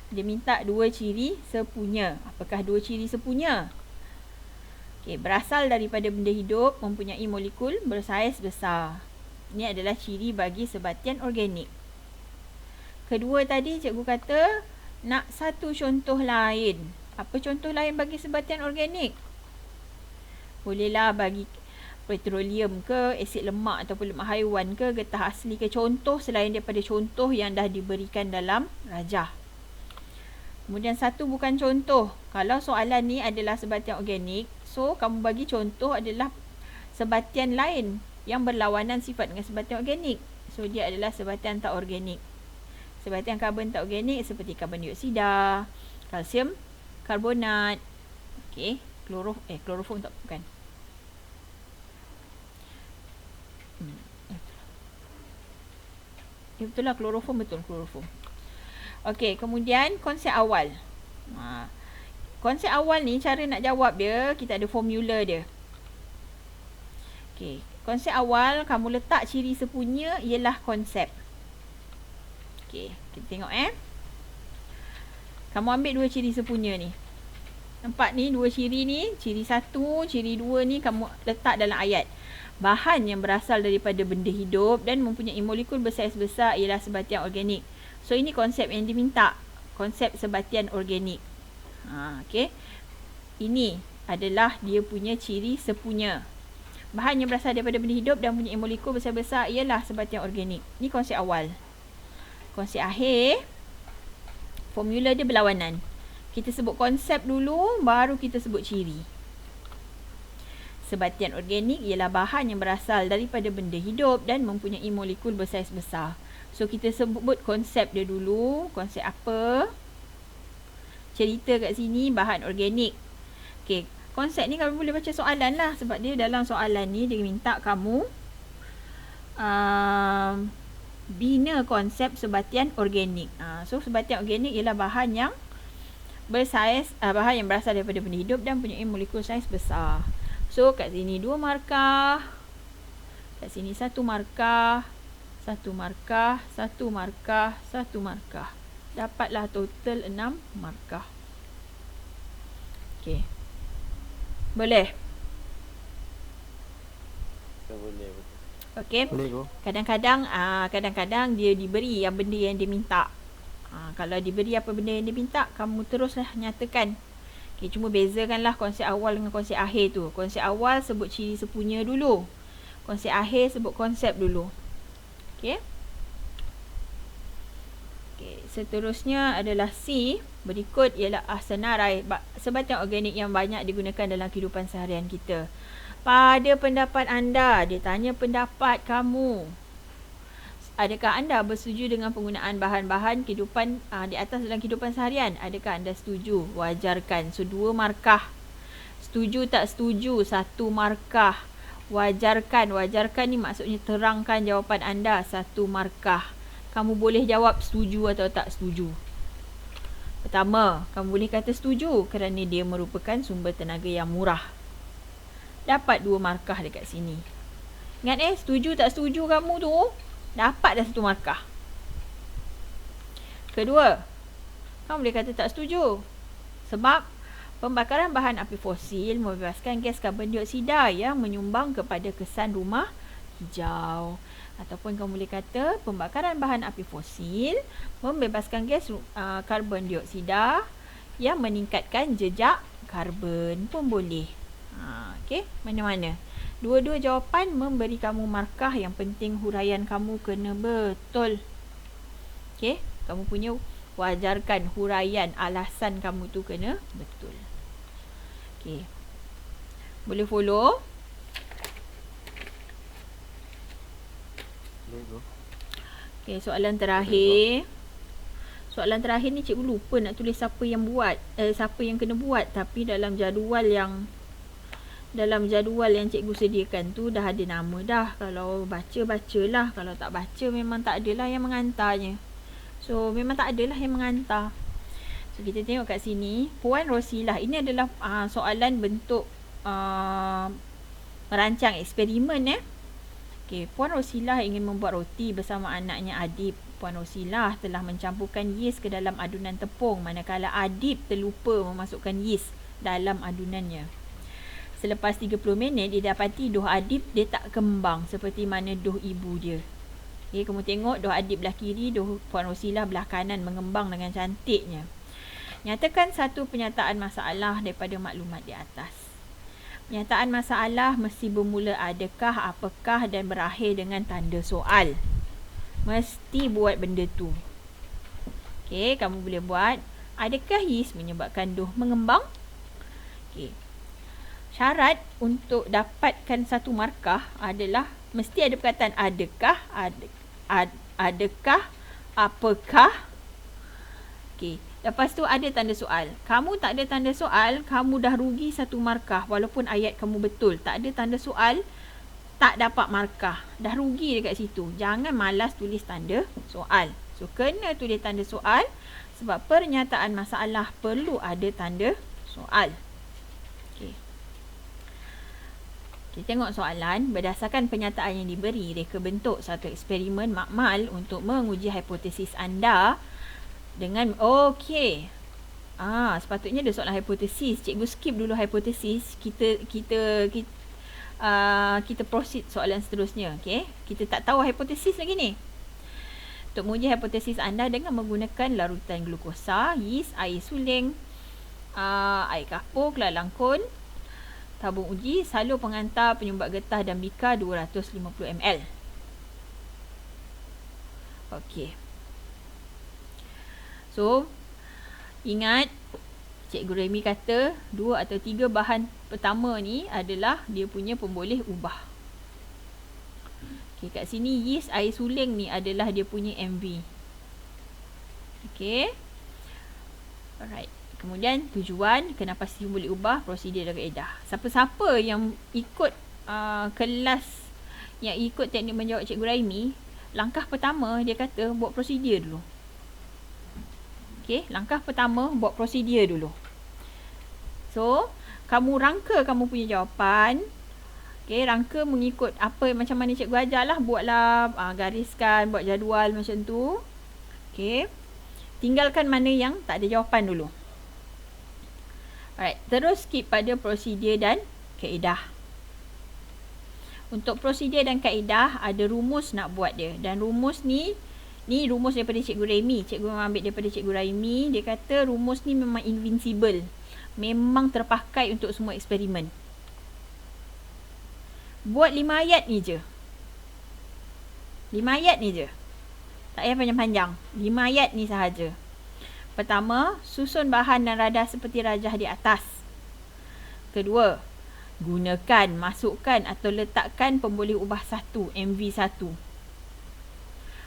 dia minta 2 ciri sepunya. Apakah 2 ciri sepunya? Okay, berasal daripada benda hidup, mempunyai molekul bersaiz besar. Ini adalah ciri bagi sebatian organik. Kedua tadi cikgu kata nak satu contoh lain. Apa contoh lain bagi sebatian organik? Bolehlah bagi petroleum ke, asid lemak ataupun lemak haiwan ke, getah asli ke, contoh selain daripada contoh yang dah diberikan dalam rajah. Kemudian satu bukan contoh. Kalau soalan ni adalah sebatian organik, so kamu bagi contoh adalah sebatian lain yang berlawanan sifat dengan sebatian organik. So dia adalah sebatian tak organik. Sebatian karbon tak organik seperti karbon dioksida, kalsium karbonat. Okey, kloroform tak bukan. Betul lah, kloroform betul, kloroform. Okey, kemudian konsep awal. Konsep awal ni, cara nak jawab dia, kita ada formula dia. Okey, konsep awal, kamu letak ciri sepunya ialah konsep. Okey, kita tengok Kamu ambil 2 ciri sepunya ni. Nampak ni, 2 ciri ni, ciri 1, ciri 2 ni kamu letak dalam ayat. Bahan yang berasal daripada benda hidup dan mempunyai molekul bersaiz besar ialah sebatian organik. So, ini konsep yang diminta. Konsep sebatian organik. Okey. Ini adalah dia punya ciri sepunya. Bahan yang berasal daripada benda hidup dan mempunyai molekul besar-besar ialah sebatian organik. Ini konsep awal. Konsep akhir, formula dia berlawanan. Kita sebut konsep dulu, baru kita sebut ciri. Sebatian organik ialah bahan yang berasal daripada benda hidup dan mempunyai molekul bersaiz besar. So kita sebut konsep dia dulu. Konsep apa? Cerita kat sini bahan organik. Okey, konsep ni kamu boleh baca soalan lah, sebab dia dalam soalan ni dia minta kamu bina konsep sebatian organik. So sebatian organik ialah bahan yang bersaiz, bahan yang berasal daripada benda hidup dan mempunyai molekul saiz besar. So kat sini 2 markah, kat sini 1 markah, 1 markah, 1 markah, 1 markah. Dapatlah total 6 markah. Okey. Boleh? Boleh. Okey. Boleh go. Kadang-kadang dia diberi yang benda yang dia minta. Kalau diberi apa benda yang dia minta, kamu teruslah nyatakan. Okay, cuma bezakanlah konsep awal dengan konsep akhir tu. Konsep awal sebut ciri sepunya dulu. Konsep akhir sebut konsep dulu. Okay. Okay, seterusnya adalah C. Berikut ialah senarai sebatian organik yang banyak digunakan dalam kehidupan seharian kita. Pada pendapat anda, dia tanya pendapat kamu. Adakah anda bersetuju dengan penggunaan bahan-bahan kehidupan di atas dalam kehidupan seharian? Adakah anda setuju? Wajarkan. So 2 markah. Setuju tak setuju? 1 markah. Wajarkan. Wajarkan ni maksudnya terangkan jawapan anda. 1 markah. Kamu boleh jawab setuju atau tak setuju. Pertama, kamu boleh kata setuju kerana dia merupakan sumber tenaga yang murah. Dapat 2 markah dekat sini. Ingat setuju tak setuju kamu tu? Dapat dah 1 markah. Kedua, kamu boleh kata tak setuju. Sebab pembakaran bahan api fosil membebaskan gas karbon dioksida yang menyumbang kepada kesan rumah hijau. Ataupun kamu boleh kata pembakaran bahan api fosil membebaskan gas karbon dioksida yang meningkatkan jejak karbon pun boleh. Okey, mana-mana. Dua-dua jawapan memberi kamu markah. Yang penting huraian kamu kena betul. Okey, kamu punya wajarkan huraian alasan kamu tu kena betul. Okey. Boleh follow? Boleh go. Okey, soalan terakhir. Soalan terakhir ni cikgu lupa nak tulis siapa yang buat, siapa yang kena buat, tapi dalam jadual yang cikgu sediakan tu dah ada nama dah. Kalau baca, bacalah. Kalau tak baca, memang tak adalah yang mengantarnya. So, memang tak adalah yang mengantar. So, kita tengok kat sini. Puan Rosilah. Ini adalah soalan bentuk merancang eksperimen. Okay. Puan Rosilah ingin membuat roti bersama anaknya Adib. Puan Rosilah telah mencampurkan yeast ke dalam adunan tepung, manakala Adib terlupa memasukkan yeast dalam adunannya. Selepas 30 minit, didapati doh Adib dia tak kembang seperti mana doh ibu dia. Okay, kamu tengok doh Adib belah kiri, doh Puan Rosilah belah kanan mengembang dengan cantiknya. Nyatakan satu pernyataan masalah daripada maklumat di atas. Pernyataan masalah mesti bermula adakah, apakah dan berakhir dengan tanda soal. Mesti buat benda tu. Okay, kamu boleh buat. Adakah yeast menyebabkan doh mengembang? Okay. Syarat untuk dapatkan 1 markah adalah mesti ada perkataan adakah, adakah, apakah. Okey, lepas tu ada tanda soal. Kamu tak ada tanda soal, kamu dah rugi 1 markah walaupun ayat kamu betul. Tak ada tanda soal, tak dapat markah. Dah rugi dekat situ. Jangan malas tulis tanda soal. So, kena tulis tanda soal sebab pernyataan masalah perlu ada tanda soal. Okey. Kita tengok soalan. Berdasarkan pernyataan yang diberi, reka bentuk satu eksperimen makmal untuk menguji hipotesis anda dengan okey. Sepatutnya ada soalan hipotesis. Cikgu skip dulu hipotesis. Kita proceed soalan seterusnya. Okey. Kita tak tahu hipotesis lagi ni. Untuk menguji hipotesis anda dengan menggunakan larutan glukosa, yeast, air suling, air kapur, kelalangkun, tabung uji, salur pengantar, penyumbat getah dan bika 250 ml. Okey. So, ingat Cikgu Remy kata 2 atau 3 bahan pertama ni adalah dia punya pemboleh ubah. Okey, kat sini yeast air suling ni adalah dia punya MV. Okey. Alright. Kemudian tujuan, kenapa sih boleh ubah, prosedur dan kaedah. Siapa-siapa yang ikut kelas, yang ikut teknik menjawab Cikgu Raimi, langkah pertama dia kata buat prosedur dulu. Okey, langkah pertama buat prosedur dulu. So, kamu rangka kamu punya jawapan. Okey, rangka mengikut apa macam mana cikgu ajar lah. Buatlah, gariskan, buat jadual macam tu. Okey. Tinggalkan mana yang tak ada jawapan dulu. Alright, terus skip pada prosedur dan kaedah. Untuk prosedur dan kaedah ada rumus nak buat dia. Dan rumus ni rumus daripada Cikgu Remy. Cikgu memang ambil daripada Cikgu Raimi. Dia kata rumus ni memang invincible. Memang terpakai untuk semua eksperimen. Buat 5 ayat ni je. 5 ayat ni je. Tak payah panjang-panjang. 5 ayat ni sahaja. Pertama, susun bahan dan radah seperti rajah di atas. Kedua, gunakan, masukkan atau letakkan pemboleh ubah 1, MV1.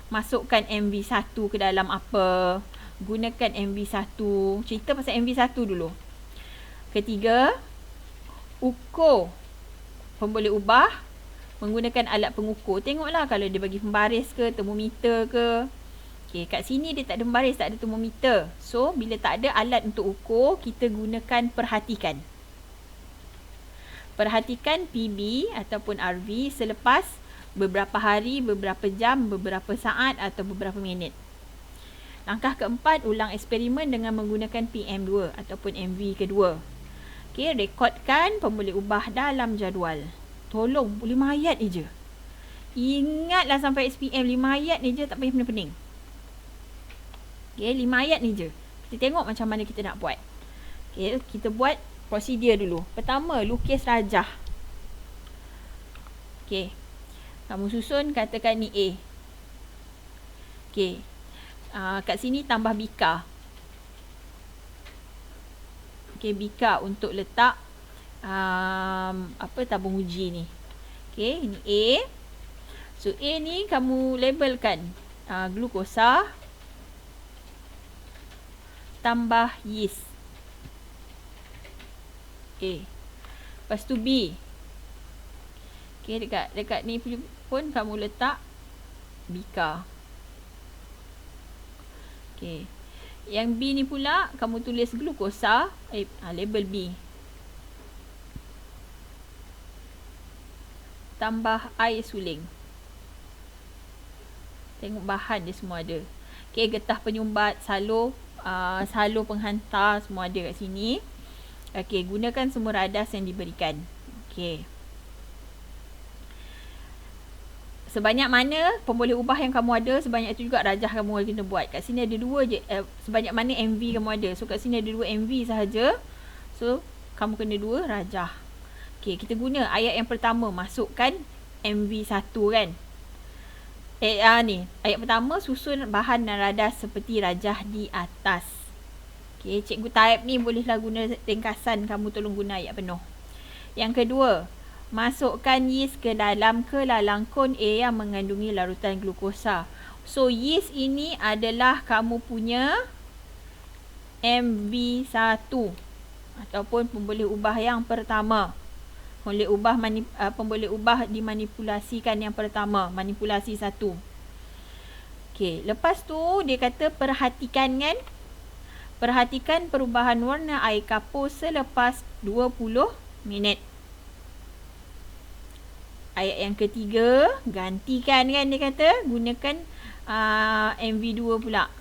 Masukkan MV1 ke dalam apa? Gunakan MV1. Cerita pasal MV1 dulu. Ketiga, ukur pemboleh ubah menggunakan alat pengukur. Tengoklah kalau dia bagi pembaris ke, termometer ke. Okey, kat sini dia tak ada pembaris, tak ada termometer. So, bila tak ada alat untuk ukur, kita gunakan perhatikan. Perhatikan PB ataupun RV selepas beberapa hari, beberapa jam, beberapa saat atau beberapa minit. Langkah keempat, ulang eksperimen dengan menggunakan PM2 ataupun MV kedua. Okey, rekodkan pemboleh ubah dalam jadual. Tolong, 5 ayat ni je. Ingatlah sampai SPM, 5 ayat ni je, tak payah pening-pening. Okey, 5 ayat ni je. Kita tengok macam mana kita nak buat. Okey, kita buat prosedur dulu. Pertama, lukis rajah. Okey. Kamu susun, katakan ni A. Okey. Kat sini tambah bika. Okey, bika untuk letak tabung uji ni. Okey, ini A. So, A ni kamu labelkan glukosa tambah yeast. Okay. Lepas tu B. Okay, dekat ni pun kamu letak bika. Okay. Yang B ni pula kamu tulis glukosa, label B. Tambah air suling. Tengok bahan dia semua ada. Okay, getah penyumbat, salur penghantar semua ada kat sini. Okey, gunakan semua radas yang diberikan. Okey. Sebanyak mana pemboleh ubah yang kamu ada, sebanyak itu juga rajah kamu kena buat. Kat sini ada 2 je, sebanyak mana MV kamu ada. So kat sini ada 2 MV sahaja. So kamu kena 2 rajah. Okey, kita guna ayat yang pertama, masukkan MV1 kan. Ni ayat pertama, susun bahan dan radas seperti rajah di atas. Okey, cikgu type ni bolehlah guna ringkasan, kamu tolong guna ayat penuh. Yang kedua, masukkan yeast ke dalam kelalangkun A yang mengandungi larutan glukosa. So yeast ini adalah kamu punya MV1 ataupun pemboleh ubah yang pertama. Pemboleh ubah dimanipulasikan yang pertama, manipulasi 1. Okey, lepas tu dia kata perhatikan kan? Perhatikan perubahan warna air kapur selepas 20 minit. Ayat yang ketiga, gantikan kan dia kata, gunakan MV2 pula.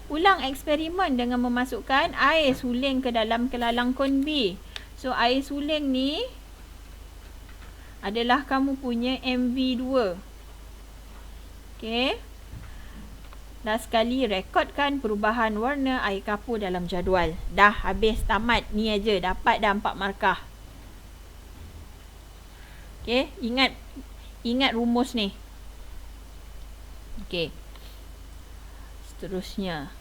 Ulang eksperimen dengan memasukkan air suling ke dalam kelalangkun B. So air suling ni adalah kamu punya MV2. Okey. Dah sekali rekodkan perubahan warna air kapur dalam jadual. Dah habis, tamat. Ni aja, dapat dah 4 markah. Okey, ingat rumus ni. Okey. Seterusnya.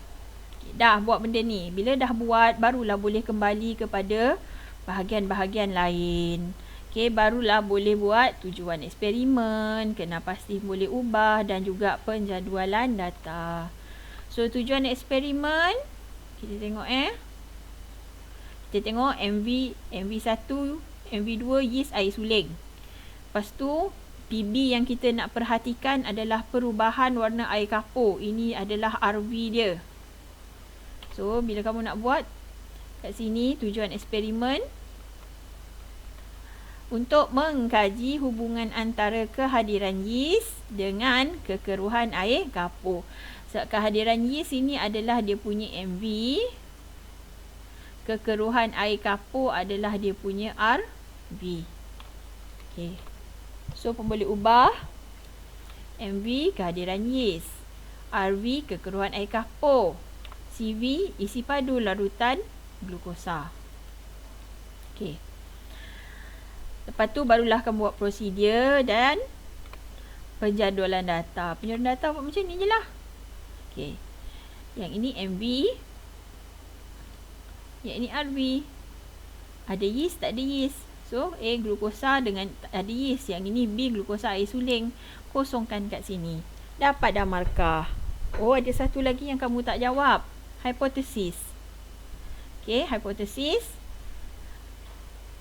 dah buat benda ni. Bila dah buat, barulah boleh kembali kepada bahagian-bahagian lain. Okey, barulah boleh buat tujuan eksperimen, kena pasti boleh ubah dan juga penjadualan data. So tujuan eksperimen kita tengok kita tengok MV1, MV2 yeast air suling. Lepas tu PB yang kita nak perhatikan adalah perubahan warna air kapur. Ini adalah RV dia. So bila kamu nak buat kat sini tujuan eksperimen untuk mengkaji hubungan antara kehadiran yeast dengan kekeruhan air kapur. So, kehadiran yeast ini adalah dia punya MV. Kekeruhan air kapur adalah dia punya RV. Okay. So, pun boleh ubah. MV kehadiran yeast. RV kekeruhan air kapur. CV isi padu larutan glukosa. Okay. Lepas tu barulah kamu buat prosedur dan penjadualan data. Penjadualan data buat macam ni je lah. Okay. Yang ini MV. Yang ini RV. Ada yeast, tak ada yeast. So, A glukosa dengan ada yeast. Yang ini B glukosa air suling. Kosongkan kat sini. Dapat dah markah. Oh, ada satu lagi yang kamu tak jawab. Hipotesis. Okay, hipotesis.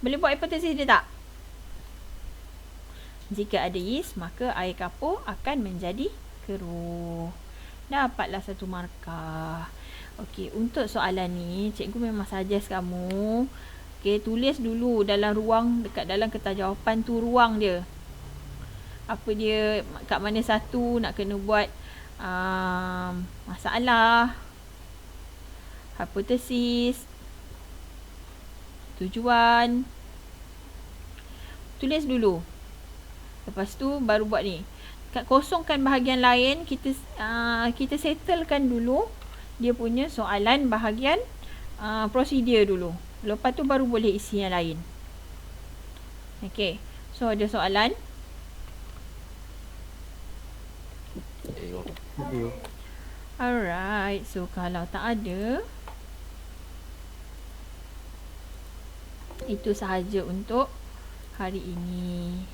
Boleh buat hipotesis dia tak? Jika ada yeast, maka air kapur akan menjadi keruh. Dapatlah satu markah. Okey, untuk soalan ni, cikgu memang suggest kamu, okey, tulis dulu dalam ruang, dekat dalam kertas jawapan tu ruang dia. Apa dia, kat mana satu nak kena buat masalah, hipotesis, tujuan. Tulis dulu. Lepas tu baru buat ni. Kosongkan bahagian lain, kita settlekan dulu dia punya soalan bahagian prosedur dulu. Lepas tu baru boleh isi yang lain. Okey. So ada soalan? Alright. So kalau tak ada, itu sahaja untuk hari ini.